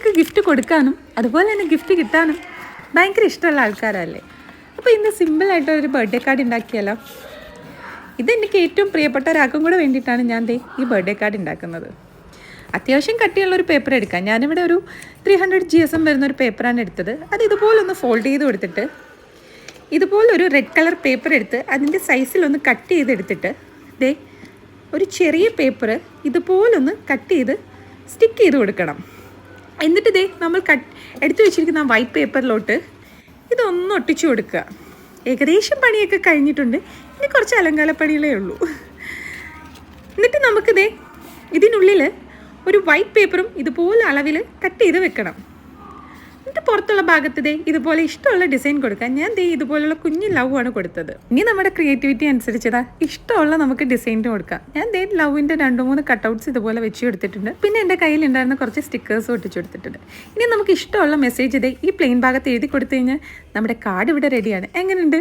ആർക്കെങ്കിലുമൊക്കെ gift കൊടുക്കാനും അതുപോലെ തന്നെ ഗിഫ്റ്റ് കിട്ടാനും ഭയങ്കര ഇഷ്ടമുള്ള ആൾക്കാരല്ലേ. അപ്പോൾ ഇന്ന് സിമ്പിളായിട്ടൊരു ബർത്ത്ഡേ കാർഡ് ഉണ്ടാക്കിയാലോ. ഇതെനിക്ക് ഏറ്റവും പ്രിയപ്പെട്ട ഒരാൾക്കും കൂടെ വേണ്ടിയിട്ടാണ് ഞാൻ ഈ ബർത്ത്ഡേ കാർഡ് ഉണ്ടാക്കുന്നത്. അത്യാവശ്യം കട്ടിയുള്ളൊരു പേപ്പർ എടുക്കാം. ഞാനിവിടെ ഒരു 300 GSM വരുന്നൊരു പേപ്പറാണ് എടുത്തത്. അത് ഇതുപോലൊന്ന് ഫോൾഡ് ചെയ്ത് കൊടുത്തിട്ട് ഇതുപോലൊരു റെഡ് കളർ പേപ്പർ എടുത്ത് അതിൻ്റെ സൈസിലൊന്ന് കട്ട് ചെയ്തെടുത്തിട്ട് ഒരു ചെറിയ പേപ്പർ ഇതുപോലൊന്ന് കട്ട് ചെയ്ത് സ്റ്റിക്ക് ചെയ്ത് കൊടുക്കണം. എന്നിട്ട് നമ്മൾ എടുത്തു വെച്ചിരിക്കുന്ന വൈറ്റ് പേപ്പറിലോട്ട് ഇതൊന്ന് ഒട്ടിച്ചു കൊടുക്കുക. ഏകദേശം പണിയൊക്കെ കഴിഞ്ഞിട്ടുണ്ട്. ഇനി കുറച്ച് അലങ്കാര പണികളേ ഉള്ളൂ. എന്നിട്ട് നമുക്ക് ഇതിനുള്ളിൽ ഒരു വൈറ്റ് പേപ്പറും ഇതുപോലെ അളവിൽ കട്ട് ചെയ്ത് വെക്കണം. എന്നിട്ട് പുറത്തുള്ള ഭാഗത്ത് ഇതുപോലെ ഇഷ്ടമുള്ള ഡിസൈൻ കൊടുക്കാം. ഞാൻ ഇതുപോലുള്ള കുഞ്ഞു ലവ് ആണ് കൊടുത്തത്. ഇനി നമ്മുടെ ക്രിയേറ്റിവിറ്റി അനുസരിച്ച് ഇഷ്ടമുള്ള നമുക്ക് ഡിസൈൻ കൊടുക്കാം. ഞാൻ ലവിൻ്റെ 2-3 കട്ടൗട്ട്സ് ഇതുപോലെ വെച്ച് കൊടുത്തിട്ടുണ്ട്. പിന്നെ എൻ്റെ കയ്യിലുണ്ടായിരുന്ന കുറച്ച് സ്റ്റിക്കേഴ്സ് ഒട്ടിച്ചു കൊടുത്തിട്ടുണ്ട്. ഇനി നമുക്ക് ഇഷ്ടമുള്ള മെസ്സേജ് ഈ പ്ലെയിൻ ഭാഗത്ത് എഴുതി കൊടുത്തു കഴിഞ്ഞാൽ നമ്മുടെ കാർഡ് ഇവിടെ റെഡിയാണ്. എങ്ങനെയുണ്ട്?